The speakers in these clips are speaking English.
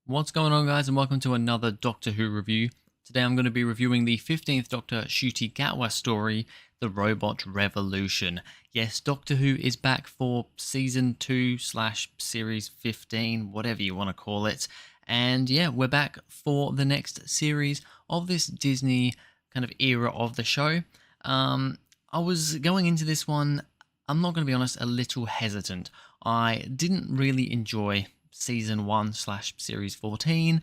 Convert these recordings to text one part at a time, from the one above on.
What's going on, guys, and welcome to another Doctor Who review. Today I'm going to be reviewing the 15th Doctor Ncuti Gatwa story, The Robot Revolution. Yes, Doctor Who is back for Season 2 slash Series 15, whatever you want to call it. And yeah, we're back for the next series of this Disney kind of era of the show. I was going into this one, I'm not going to be honest, a little hesitant. I didn't really enjoy Season 1 slash Series 14,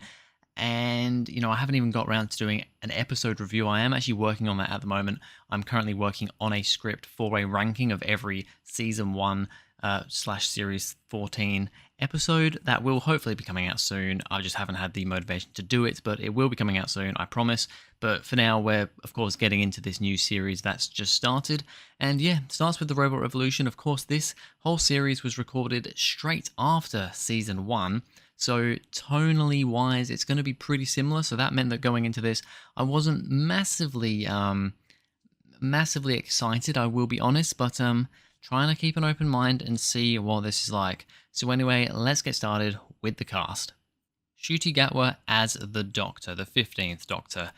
and I haven't even got around to doing an episode review. I am actually working on that at the moment. I'm currently working on a script for a ranking of every Season 1 slash Series 14 episode that will hopefully be coming out soon. I just haven't had the motivation to do it, but it will be coming out soon, I promise. But for now, we're of course getting into this new series that's just started. And yeah, it starts with the Robot Revolution. Of course, this whole series was recorded straight after Season 1. So tonally wise, it's going to be pretty similar. So that meant that going into this, I wasn't massively excited, I will be honest, but trying to keep an open mind and see what this is like. So anyway, let's get started with the cast. Ncuti Gatwa as the Doctor, the 15th Doctor.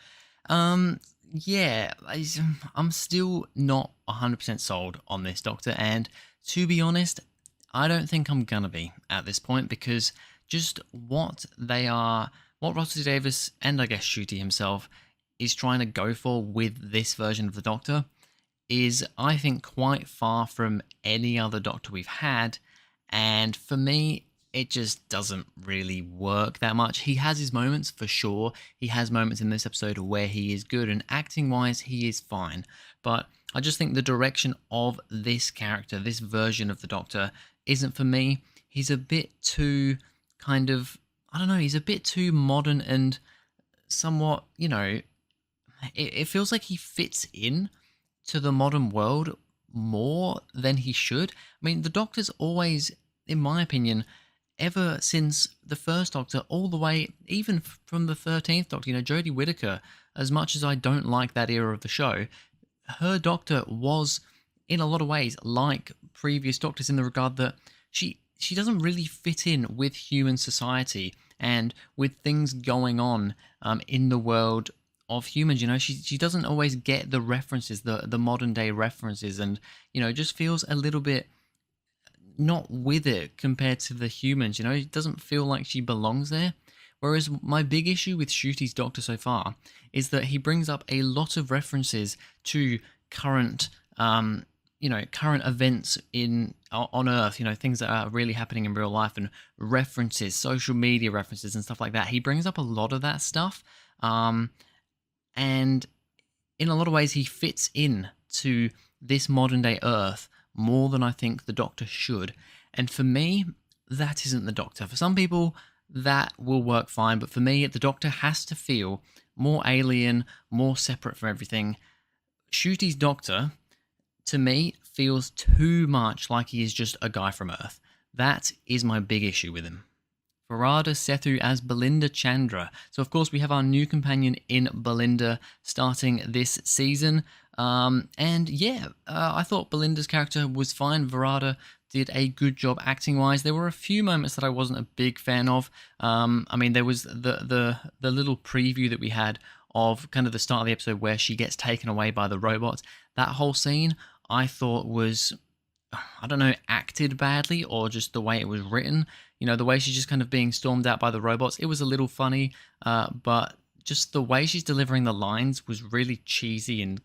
Yeah, I'm still not 100% sold on this Doctor, and to be honest, I don't think I'm gonna be at this point, because just what Russell Davis and I guess Ncuti himself is trying to go for with this version of the Doctor is, I think, quite far from any other Doctor we've had, and for me, it just doesn't really work that much. He has his moments, for sure. He has moments in this episode where he is good, and acting-wise, he is fine. But I just think the direction of this character, this version of the Doctor, isn't for me. He's a bit too kind of, I don't know, he's a bit too modern and somewhat, it feels like he fits in to the modern world more than he should. I mean, the Doctor's always, in my opinion, ever since the first Doctor, all the way, even from the 13th Doctor, Jodie Whittaker, as much as I don't like that era of the show, her Doctor was, in a lot of ways, like previous Doctors in the regard that she doesn't really fit in with human society and with things going on in the world of humans. She doesn't always get the references, the modern day references, and just feels a little bit not with it compared to the humans. It doesn't feel like she belongs there. Whereas my big issue with Ncuti's Doctor so far is that he brings up a lot of references to current current events on Earth, things that are really happening in real life, and references, social media references and stuff like that. He brings up a lot of that stuff, and in a lot of ways he fits in to this modern day Earth more than I think the Doctor should. And for me, that isn't the Doctor. For some people, that will work fine, but for me, the Doctor has to feel more alien, more separate from everything. Ncuti's Doctor, to me, feels too much like he is just a guy from Earth. That is my big issue with him. Farada Sethu as Belinda Chandra. So, of course, we have our new companion in Belinda starting this season. And yeah, I thought Belinda's character was fine. Varada did a good job acting-wise. There were a few moments that I wasn't a big fan of. I mean, there was the little preview that we had of kind of the start of the episode where she gets taken away by the robots. That whole scene I thought was, I don't know, acted badly, or just the way it was written. The way she's just kind of being stormed out by the robots. It was a little funny, but just the way she's delivering the lines was really cheesy and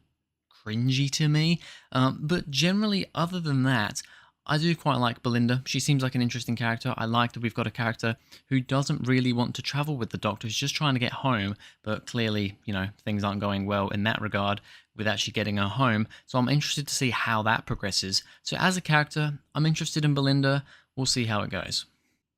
cringy to me. But generally, other than that, I do quite like Belinda. She seems like an interesting character. I like that we've got a character who doesn't really want to travel with the Doctor. She's just trying to get home, but clearly, things aren't going well in that regard with actually getting her home. So I'm interested to see how that progresses. So as a character, I'm interested in Belinda. We'll see how it goes.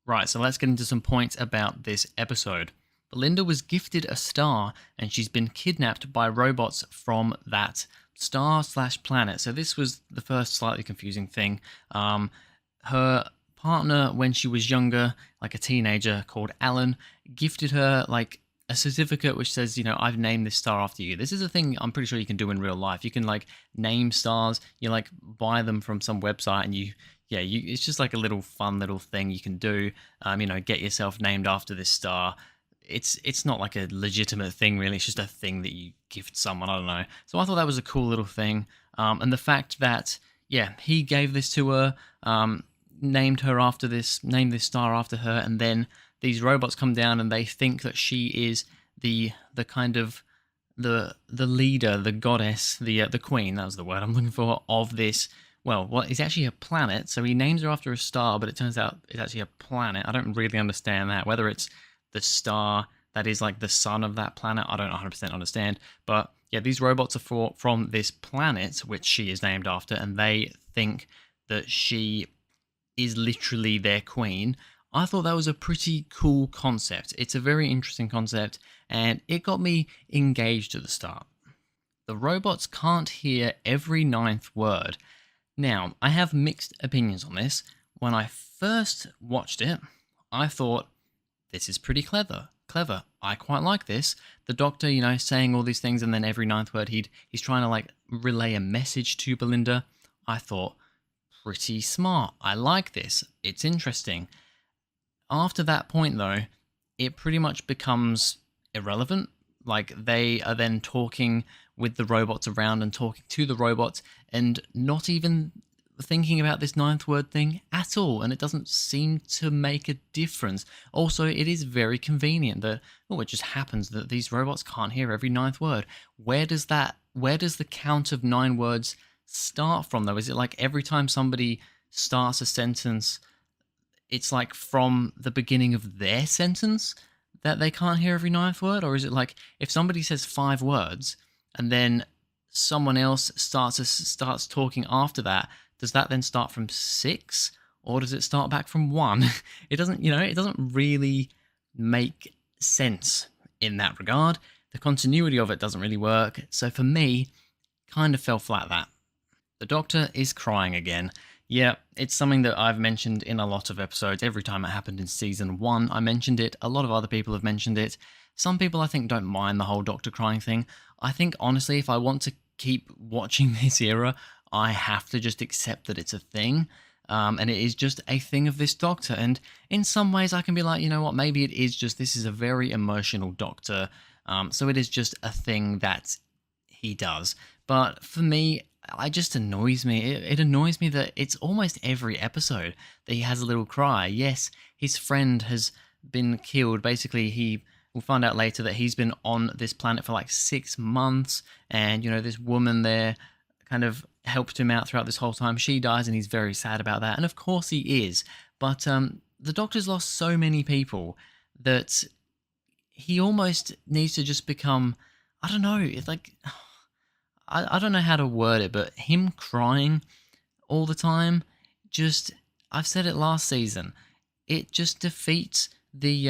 Right, so let's get into some points about this episode. Belinda was gifted a star, and she's been kidnapped by robots from that star/planet. So this was the first slightly confusing thing. Her partner, when she was younger, like a teenager called Alan, gifted her like a certificate which says, I've named this star after you. This is a thing I'm pretty sure you can do in real life. You can like name stars, you like buy them from some website, and you yeah, it's just like a little fun little thing you can do. Get yourself named after this star. It's not like a legitimate thing really. It's just a thing that you gift someone. I don't know. So I thought that was a cool little thing. And the fact that he gave this to her, named this star after her, and then these robots come down and they think that she is the kind of the leader, the goddess, the queen. That was the word I'm looking for of this. Well, what is actually a planet? So he names her after a star, but it turns out it's actually a planet. I don't really understand that. Whether it's the star that is like the sun of that planet, I don't 100% understand. But yeah, these robots are from this planet, which she is named after, and they think that she is literally their queen. I thought that was a pretty cool concept. It's a very interesting concept, and it got me engaged at the start. The robots can't hear every ninth word. Now, I have mixed opinions on this. When I first watched it, I thought, this is pretty clever. I quite like this. The Doctor, saying all these things, and then every ninth word he's trying to like relay a message to Belinda. I thought, pretty smart. I like this. It's interesting. After that point, though, it pretty much becomes irrelevant. Like, they are then talking with the robots around and talking to the robots and not even thinking about this ninth word thing at all. And it doesn't seem to make a difference. Also, it is very convenient that, it just happens that these robots can't hear every ninth word. Where does the count of 9 words start from, though? Is it like every time somebody starts a sentence, it's like from the beginning of their sentence that they can't hear every ninth word? Or is it like if somebody says 5 words and then someone else starts talking after that, does that then start from 6 or does it start back from 1? It doesn't really make sense in that regard. The continuity of it doesn't really work. So for me, kind of fell flat that. The Doctor is crying again. Yeah, it's something that I've mentioned in a lot of episodes. Every time it happened in season 1, I mentioned it. A lot of other people have mentioned it. Some people, I think, don't mind the whole Doctor crying thing. I think, honestly, if I want to keep watching this era, I have to just accept that it's a thing. And it is just a thing of this Doctor. And in some ways, I can be like, you know what, maybe it is just, this is a very emotional Doctor. So it is just a thing that he does. But for me, it just annoys me. It annoys me that it's almost every episode that he has a little cry. Yes, his friend has been killed. Basically, we'll find out later that he's been on this planet for like 6 months, and this woman there kind of helped him out throughout this whole time. She dies, and he's very sad about that. And of course he is. But the Doctor's lost so many people that he almost needs to just become, I don't know, it's like, I don't know how to word it, but him crying all the time, I've said it last season, it just defeats the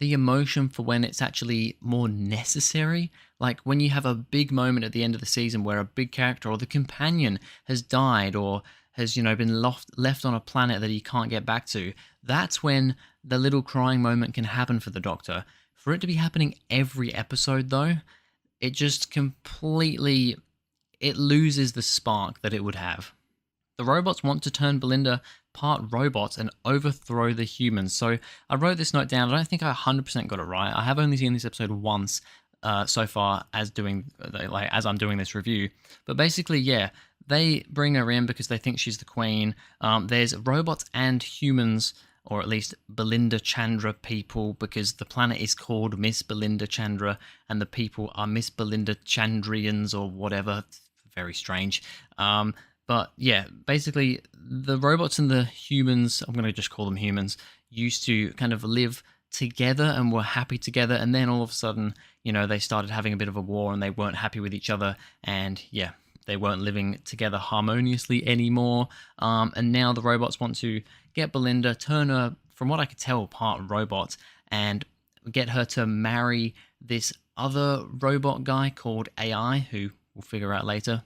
emotion for when it's actually more necessary. Like when you have a big moment at the end of the season where a big character or the companion has died or has, been left on a planet that he can't get back to, that's when the little crying moment can happen for the Doctor. For it to be happening every episode, though, it just completely, it loses the spark that it would have. The robots want to turn Belinda part robot and overthrow the humans. So I wrote this note down. I don't think I 100% got it right. I have only seen this episode once so far as I'm doing this review. But basically, yeah, they bring her in because they think she's the queen. There's robots and humans, or at least Belinda Chandra people, because the planet is called Miss Belinda Chandra, and the people are Miss Belinda Chandrians or whatever. Very strange. But yeah, basically, the robots and the humans, I'm going to just call them humans, used to kind of live together and were happy together, and then all of a sudden, they started having a bit of a war and they weren't happy with each other, and yeah, they weren't living together harmoniously anymore. And now the robots want to get Belinda, turn her, from what I could tell, part robot, and get her to marry this other robot guy called AI, who we'll figure out later.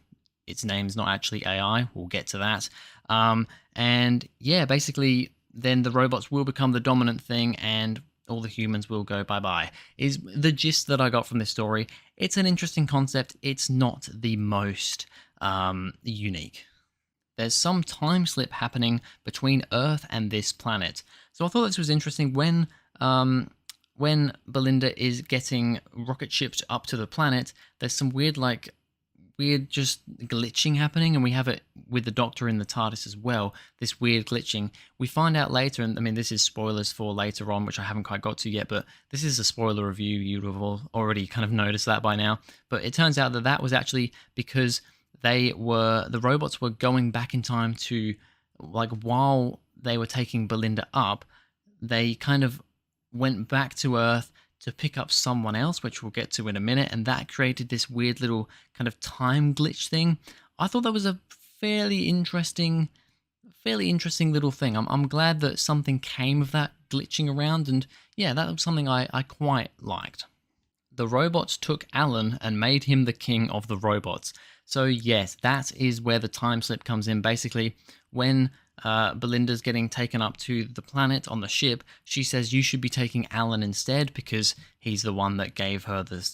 Its name's not actually AI. We'll get to that. And yeah, basically, then the robots will become the dominant thing, and all the humans will go bye-bye, is the gist that I got from this story. It's an interesting concept. It's not the most unique. there's some time slip happening between Earth and this planet. So I thought this was interesting when Belinda is getting rocket ships up to the planet. There's some weird just glitching happening, and we have it with the Doctor in the TARDIS as well, this weird glitching. We find out later, and I mean this is spoilers for later on, which I haven't quite got to yet, but this is a spoiler review, you'd have already kind of noticed that by now. But it turns out that that was actually because the robots were going back in time to, like, while they were taking Belinda up, they kind of went back to Earth to pick up someone else, which we'll get to in a minute, and that created this weird little kind of time glitch thing. I thought that was a fairly interesting little thing. I'm glad that something came of that glitching around, and yeah, that was something I quite liked. The robots took Alan and made him the king of the robots. So yes, that is where the time slip comes in. Basically, when Belinda's getting taken up to the planet on the ship, she says you should be taking Alan instead because he's the one that gave her the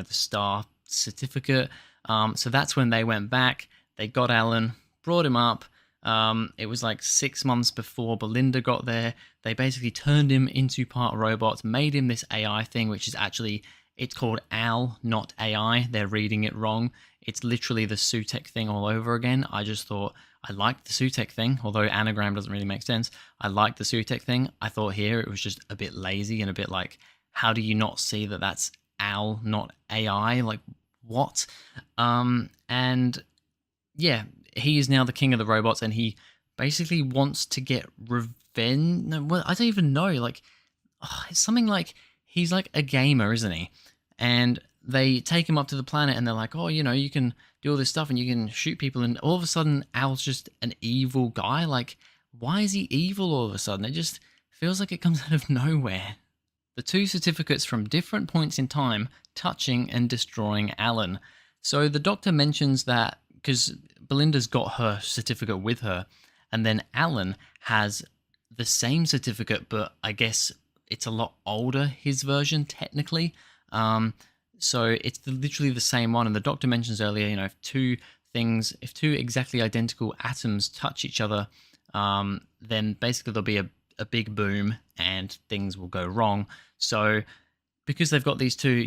star certificate. So that's when they went back. They got Alan, brought him up. It was like 6 months before Belinda got there. They basically turned him into part robot, made him this AI thing, which is actually, it's called Al, not AI. They're reading it wrong. It's literally the Sutek thing all over again. I just thought, I liked the Sutek thing, although anagram doesn't really make sense. I liked the Sutek thing. I thought here it was just a bit lazy and a bit like, how do you not see that that's Al, not AI? Like, what? And yeah, he is now the king of the robots, and he basically wants to get revenge. No, well, I don't even know. Like, it's something like he's like a gamer, isn't he? And they take him up to the planet, and they're like, oh, you can do all this stuff, and you can shoot people, and all of a sudden, Al's just an evil guy. Like, why is he evil all of a sudden? It just feels like it comes out of nowhere. The two certificates from different points in time touching and destroying Alan. So the Doctor mentions that because Belinda's got her certificate with her, and then Alan has the same certificate, but I guess it's a lot older, his version, technically. So it's literally the same one. And the Doctor mentions earlier, if two exactly identical atoms touch each other, then basically there'll be a big boom and things will go wrong. So because they've got these two,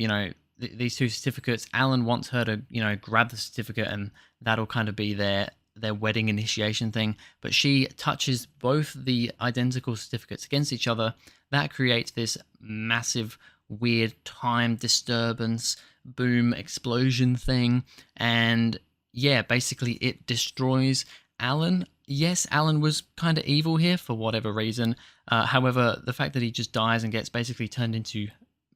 these two certificates, Alan wants her to, grab the certificate, and that'll kind of be their wedding initiation thing. But she touches both the identical certificates against each other. That creates this massive, weird time disturbance, boom, explosion thing. And yeah, basically it destroys Alan. Yes, Alan was kind of evil here for whatever reason. However, the fact that he just dies and gets basically turned into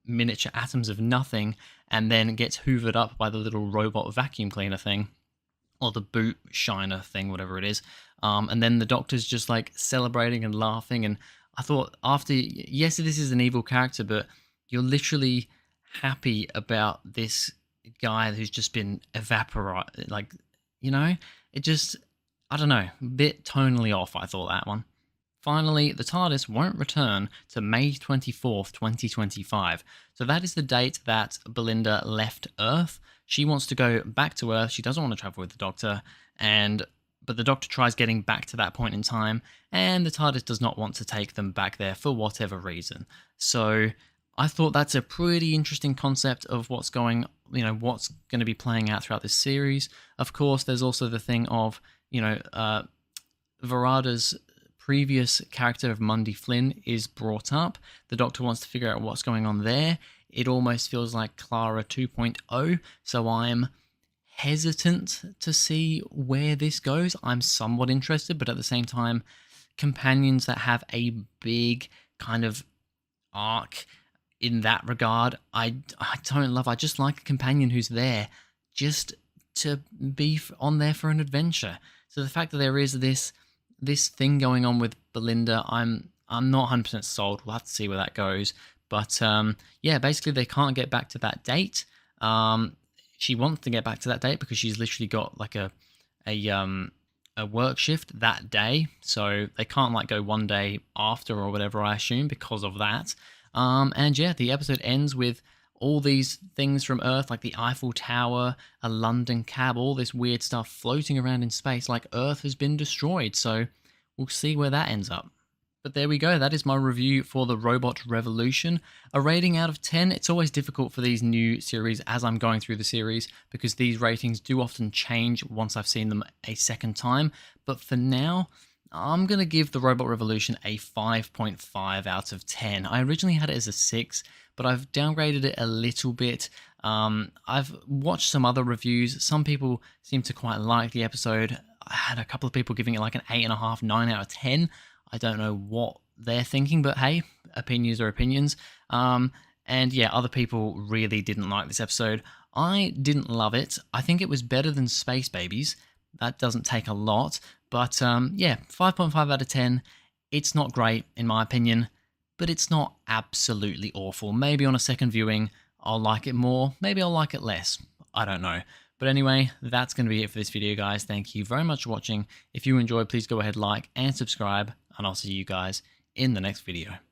miniature atoms of nothing and then gets hoovered up by the little robot vacuum cleaner thing, or the boot shiner thing, whatever it is. And then the Doctor's just like celebrating and laughing. And I thought yes, this is an evil character, but you're literally happy about this guy who's just been evaporated. Like, it just, I don't know, a bit tonally off, I thought, that one. Finally, the TARDIS won't return to May 24th, 2025. So that is the date that Belinda left Earth. She wants to go back to Earth. She doesn't want to travel with the Doctor, but the Doctor tries getting back to that point in time, and the TARDIS does not want to take them back there for whatever reason. So I thought that's a pretty interesting concept of what's going to be playing out throughout this series. Of course, there's also the thing of, Verada's previous character of Mundy Flynn is brought up. The Doctor wants to figure out what's going on there. It almost feels like Clara 2.0, so I'm hesitant to see where this goes. I'm somewhat interested, but at the same time, companions that have a big kind of arc in that regard, I don't love. I just like a companion who's there just to be on there for an adventure. So the fact that there is this thing going on with Belinda, I'm not 100% sold. We'll have to see where that goes. But yeah, basically they can't get back to that date. She wants to get back to that date because she's literally got like a work shift that day, so they can't like go one day after or whatever, I assume, because of that. And yeah, the episode ends with all these things from Earth, like the Eiffel Tower, a London cab, all this weird stuff floating around in space, like Earth has been destroyed. So we'll see where that ends up. But there we go, that is my review for the Robot Revolution. A rating out of 10, it's always difficult for these new series as I'm going through the series, because these ratings do often change once I've seen them a second time. But for now, I'm going to give the Robot Revolution a 5.5 out of 10. I originally had it as a 6, but I've downgraded it a little bit. I've watched some other reviews. Some people seem to quite like the episode. I had a couple of people giving it like an 8.5, 9 out of 10. I don't know what they're thinking, but hey, opinions are opinions. And yeah, other people really didn't like this episode. I didn't love it. I think it was better than Space Babies. That doesn't take a lot. But yeah, 5.5 out of 10. It's not great, in my opinion, but it's not absolutely awful. Maybe on a second viewing, I'll like it more. Maybe I'll like it less. I don't know. But anyway, that's going to be it for this video, guys. Thank you very much for watching. If you enjoyed, please go ahead, like and subscribe, and I'll see you guys in the next video.